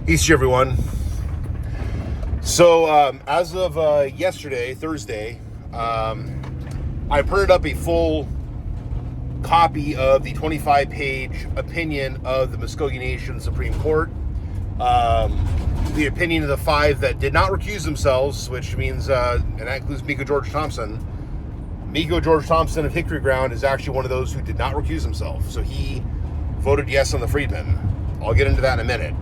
Easter, everyone. So, as of yesterday, Thursday, I printed up a full copy of the 25-page opinion of the Muskogee Nation Supreme Court. The opinion of the 5 that did not recuse themselves, which means, and that includes Miko George Thompson. Miko George Thompson of Hickory Ground is actually one of those who did not recuse himself. So he voted yes on the Freedmen. I'll get into that in a minute.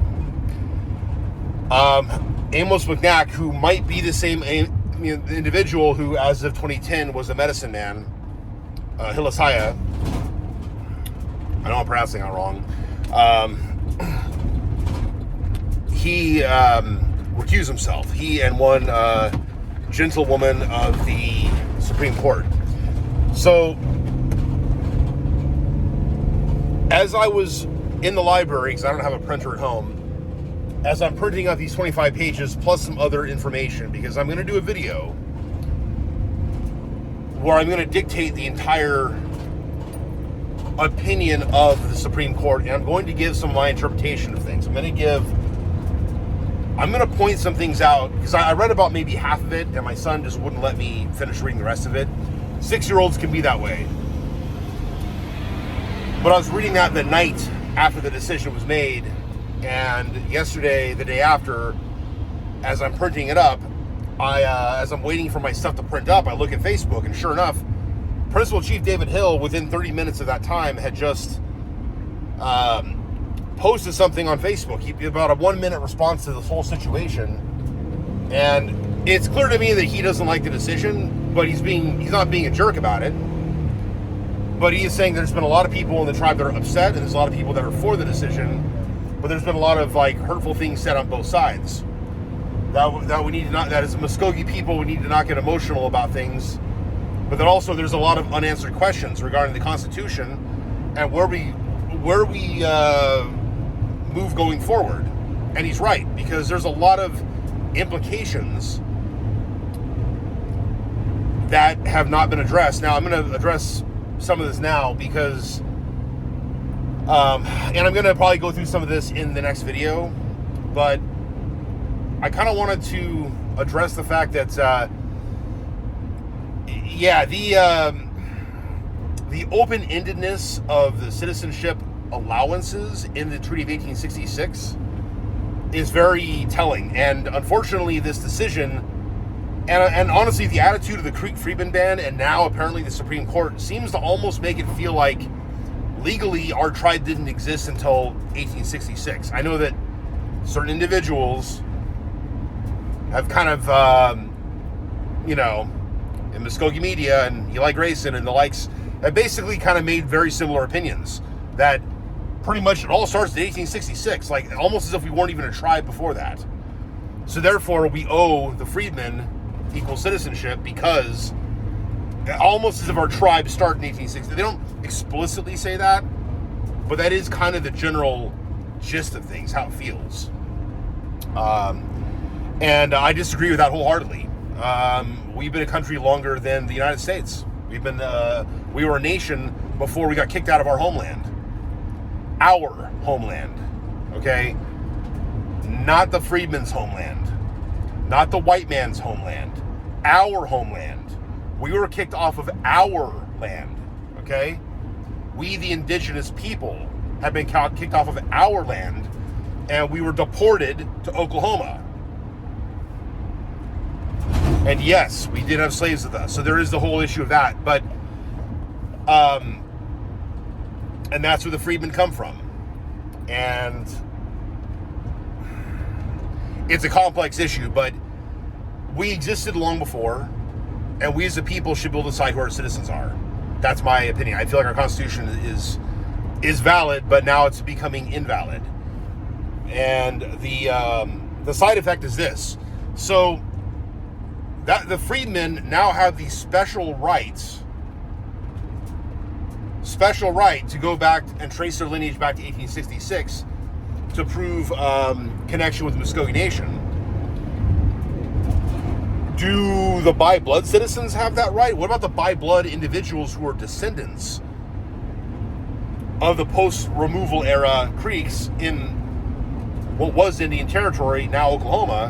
Amos McNack, who might be the same individual who, as of 2010, was a medicine man, Hilasaya. I know I'm pronouncing that wrong. He recused himself. He and one gentlewoman of the Supreme Court. So, as I was in the library, because I don't have a printer at home, as I'm printing out these 25 pages plus some other information, because I'm going to do a video where I'm going to dictate the entire opinion of the Supreme Court, and I'm going to give some of my interpretation of things. I'm going to point some things out, because I read about maybe half of it, and my son just wouldn't let me finish reading the rest of it. 6-year-olds can be that way. But I was reading that the night after the decision was made, and yesterday, the day after, as I'm printing it up, as I'm waiting for my stuff to print up, I look at Facebook, and sure enough, Principal Chief David Hill, within 30 minutes of that time, had just posted something on Facebook. He about a 1-minute response to this whole situation, and it's clear to me that he doesn't like the decision, but he's not being a jerk about it. But he is saying there's been a lot of people in the tribe that are upset, and there's a lot of people that are for the decision, but there's been a lot of hurtful things said on both sides. That we need to not, that as Muskogee people, we need to not get emotional about things. But then also there's a lot of unanswered questions regarding the Constitution and where we move going forward. And he's right, because there's a lot of implications that have not been addressed. Now, I'm going to address some of this now, because and I'm going to probably go through some of this in the next video, but I kind of wanted to address the fact that the open-endedness of the citizenship allowances in the Treaty of 1866 is very telling. And unfortunately, this decision, and honestly, the attitude of the Creek Freedmen band, and now apparently the Supreme Court, seems to almost make it feel like legally our tribe didn't exist until 1866. I know that certain individuals have kind of, in Muskogee media and Eli Grayson and the likes, have basically kind of made very similar opinions that pretty much it all starts in 1866, like almost as if we weren't even a tribe before that. So therefore, we owe the freedmen equal citizenship, because almost as if our tribe started in 1860. They don't explicitly say that, but that is kind of the general gist of things, how it feels. And I disagree with that wholeheartedly. We've been a country longer than the United States. We were a nation before we got kicked out of our homeland. Our homeland, okay? Not the freedmen's homeland. Not the white man's homeland. Our homeland. We were kicked off of our land, okay? We, the indigenous people, have been kicked off of our land, and we were deported to Oklahoma. And yes, we did have slaves with us, so there is the whole issue of that. But, and that's where the freedmen come from. And it's a complex issue, but we existed long before, and we as a people should be able to decide who our citizens are. That's my opinion. I feel like our Constitution is valid, but now it's becoming invalid. And the side effect is this. So that the freedmen now have these special right to go back and trace their lineage back to 1866 to prove connection with the Muskogee Nation. Do the by-blood citizens have that right? What about the by-blood individuals who are descendants of the post-removal era Creeks in what was Indian Territory, now Oklahoma.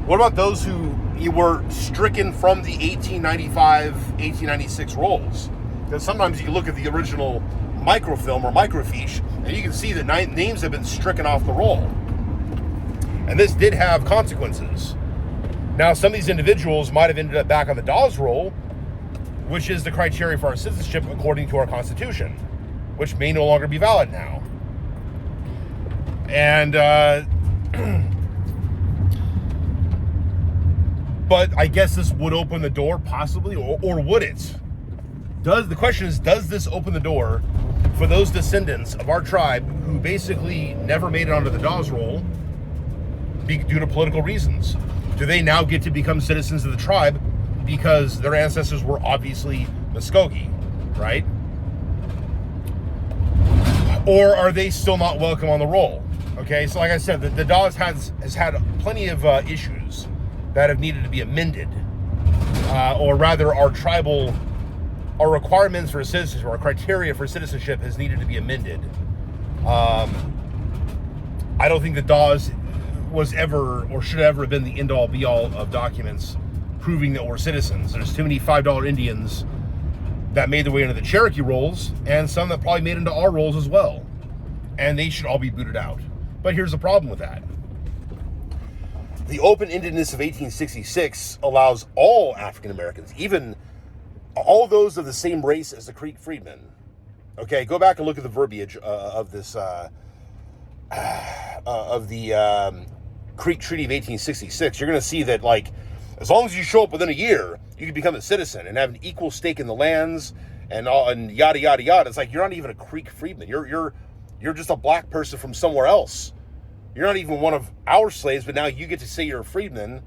What about those who were stricken from the 1895, 1896 rolls? Because sometimes you look at the original microfilm or microfiche, and you can see that names have been stricken off the roll. And this did have consequences. Now, some of these individuals might have ended up back on the Dawes roll, which is the criteria for our citizenship according to our Constitution, which may no longer be valid now. And, but I guess this would open the door, possibly, or would it? The question is, does this open the door for those descendants of our tribe who basically never made it onto the Dawes roll due to political reasons? Do they now get to become citizens of the tribe because their ancestors were obviously Muskogee, right? Or are they still not welcome on the roll? Okay, so like I said, the Dawes has had plenty of issues that have needed to be amended, or rather, our requirements for citizenship, our criteria for citizenship has needed to be amended. I don't think the Dawes was ever or should ever have been the end-all be-all of documents proving that we're citizens. There's too many $5 Indians that made their way into the Cherokee rolls, and some that probably made into our rolls as well. And they should all be booted out. But here's the problem with that. The open-endedness of 1866 allows all African Americans, even all those of the same race as the Creek Freedmen. Okay, go back and look at the verbiage of this, of the Creek Treaty of 1866. You're going to see that, like, as long as you show up within a year, you can become a citizen and have an equal stake in the lands and yada yada yada. It's like you're not even a Creek Freedman. You're just a black person from somewhere else. You're not even one of our slaves, but now you get to say you're a freedman,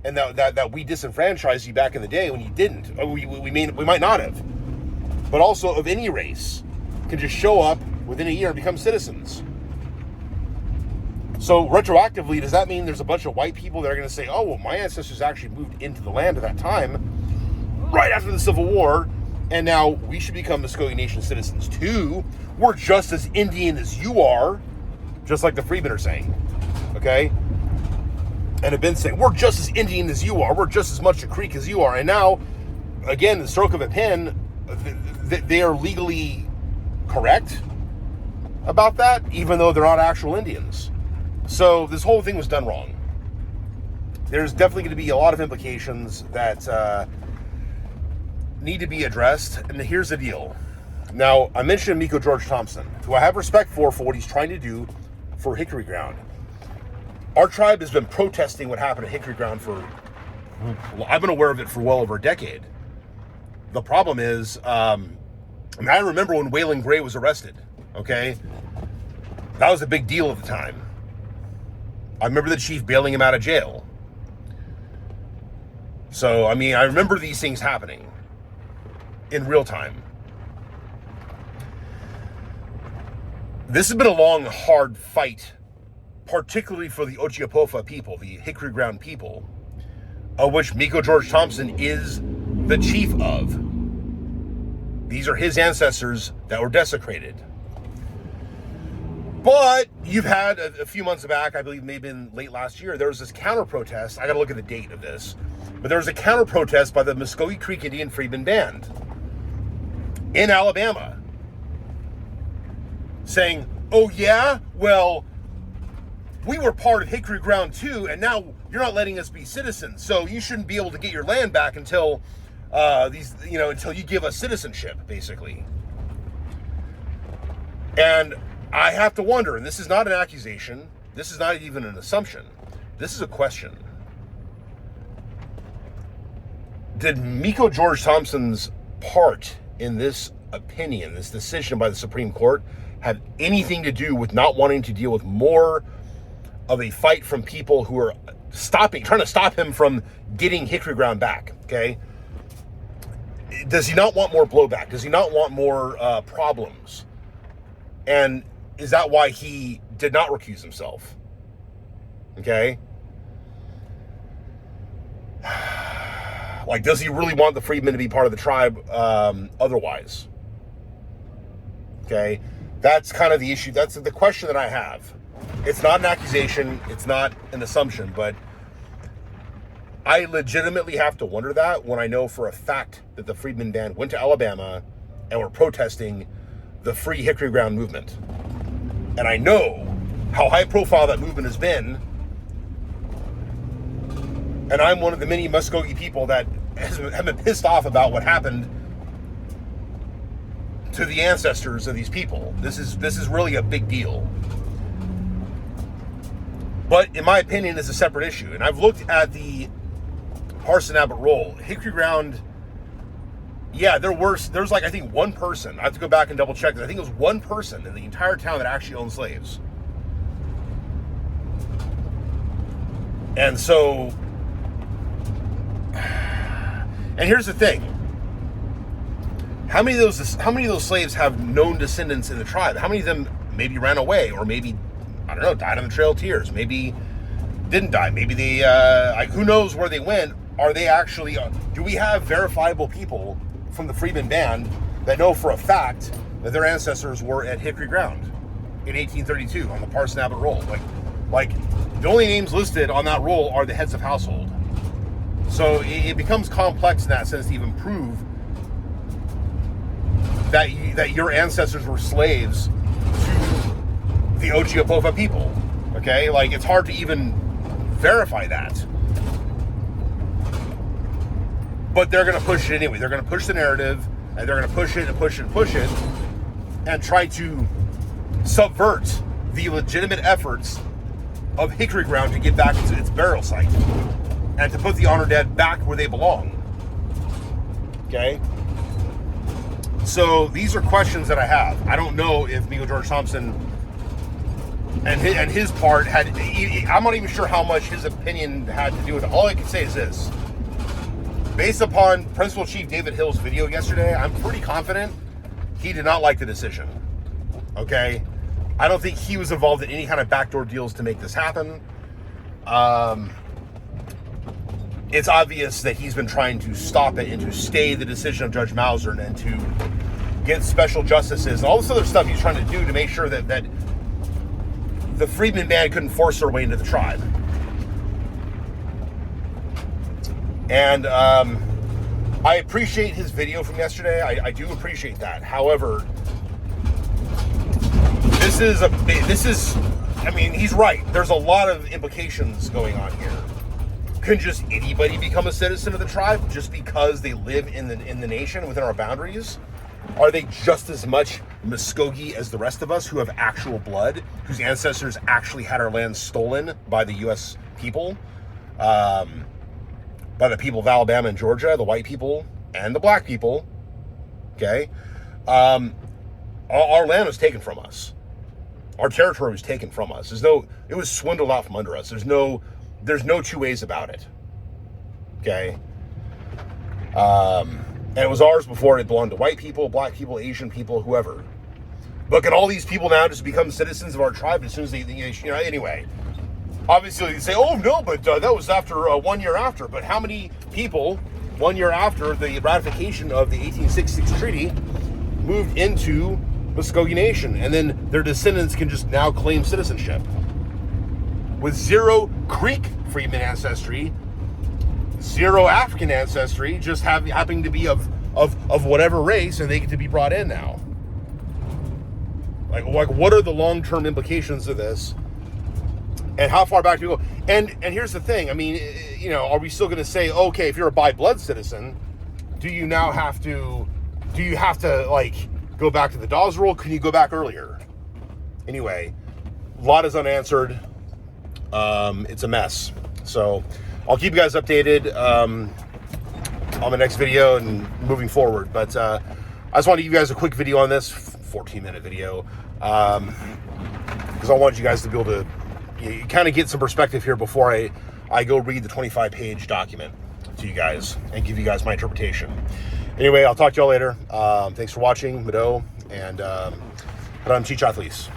and that we disenfranchised you back in the day when you didn't. We might not have, but also of any race can just show up within a year and become citizens. So retroactively, does that mean there's a bunch of white people that are going to say, oh, well, my ancestors actually moved into the land at that time, right after the Civil War, and now we should become Muskogee Nation citizens too? We're just as Indian as you are, just like the Freedmen are saying, okay? And have been saying, we're just as Indian as you are, we're just as much a Creek as you are. And now, again, the stroke of a pen, they are legally correct about that, even though they're not actual Indians. So this whole thing was done wrong. There's definitely going to be a lot of implications that need to be addressed. And here's the deal. Now, I mentioned Miko George Thompson, who I have respect for what he's trying to do for Hickory Ground. Our tribe has been protesting what happened at Hickory Ground I've been aware of it for well over a decade. The problem is, I remember when Waylon Gray was arrested, okay? That was a big deal at the time. I remember the chief bailing him out of jail. So, I remember these things happening in real time. This has been a long, hard fight, particularly for the Ochiapofa people, the Hickory Ground people, of which Miko George Thompson is the chief of. These are his ancestors that were desecrated. But you've had a few months back, I believe maybe in late last year, there was this counter-protest. I got to look at the date of this. But there was a counter-protest by the Muskogee Creek Indian Freedmen Band in Alabama, saying, oh yeah, well, we were part of Hickory Ground too, and now you're not letting us be citizens, so you shouldn't be able to get your land back until until you give us citizenship, basically. And I have to wonder, and this is not an accusation, this is not even an assumption, this is a question. Did Miko George Thompson's part in this opinion, this decision by the Supreme Court, have anything to do with not wanting to deal with more of a fight from people who are trying to stop him from getting Hickory Ground back, okay? Does he not want more blowback? Does he not want more problems? And is that why he did not recuse himself? Okay? Like, does he really want the freedmen to be part of the tribe otherwise? Okay? That's kind of the issue. That's the question that I have. It's not an accusation. It's not an assumption, but I legitimately have to wonder that when I know for a fact that the Freedmen Band went to Alabama and were protesting the Free Hickory Ground movement. And I know how high profile that movement has been. And I'm one of the many Muskogee people that have been pissed off about what happened to the ancestors of these people. This is really a big deal. But in my opinion, it's a separate issue. And I've looked at the Parson Abbott roll. Hickory Ground, yeah, there's like, I think one person, I have to go back and double check this. I think it was one person in the entire town that actually owned slaves. And so, and here's the thing. How many of those slaves have known descendants in the tribe? How many of them maybe ran away, or maybe, I don't know, died on the Trail of Tears? Maybe didn't die. Maybe they, who knows where they went? Are they actually, do we have verifiable people from the Freedmen Band that know for a fact that their ancestors were at Hickory Ground in 1832 on the Parson Abbott roll? Like the only names listed on that roll are the heads of household. So it becomes complex in that sense to even prove that your ancestors were slaves to the Ochi-Opofa people. Okay, like it's hard to even verify that. But they're going to push it anyway. They're going to push the narrative, and they're going to push it and push it and push it, and try to subvert the legitimate efforts of Hickory Ground to get back to its burial site and to put the honor dead back where they belong. Okay? So these are questions that I have. I don't know if Miguel George Thompson and his part had, I'm not even sure how much his opinion had to do with it. All I can say is this. Based upon Principal Chief David Hill's video yesterday, I'm pretty confident he did not like the decision. Okay? I don't think he was involved in any kind of backdoor deals to make this happen. It's obvious that he's been trying to stop it and to stay the decision of Judge Mauser and to get special justices and all this other stuff he's trying to do to make sure that the Freedmen Band couldn't force their way into the tribe. And I appreciate his video from yesterday. I do appreciate that. However, I mean, he's right. There's a lot of implications going on here. Can just anybody become a citizen of the tribe just because they live in the nation within our boundaries? Are they just as much Muskogee as the rest of us who have actual blood, whose ancestors actually had our land stolen by the U.S. people? By the people of Alabama and Georgia, the white people and the black people, okay? Our land was taken from us. Our territory was taken from us. It was swindled out from under us. There's no two ways about it, okay? And it was ours before. It belonged to white people, black people, Asian people, whoever. But can all these people now just become citizens of our tribe as soon as they anyway? Obviously, you say, oh, no, but that was after 1 year after. But how many people, 1 year after the ratification of the 1866 treaty, moved into Muskogee Nation? And then their descendants can just now claim citizenship. With zero Creek Freedmen ancestry, zero African ancestry, just happening to be of whatever race, and they get to be brought in now. Like what are the long-term implications of this? And how far back do we go? And here's the thing. I mean, are we still going to say, okay, if you're a by-blood citizen, do you have to like go back to the Dawes rule? Can you go back earlier? Anyway, a lot is unanswered. It's a mess. So I'll keep you guys updated on the next video and moving forward. But I just wanted to give you guys a quick video on this, 14-minute video, because I wanted you guys to be able to kind of get some perspective here before I go read the 25-page document to you guys and give you guys my interpretation. Anyway, I'll talk to y'all later. Thanks for watching, Mado, and I'm Chichatlis.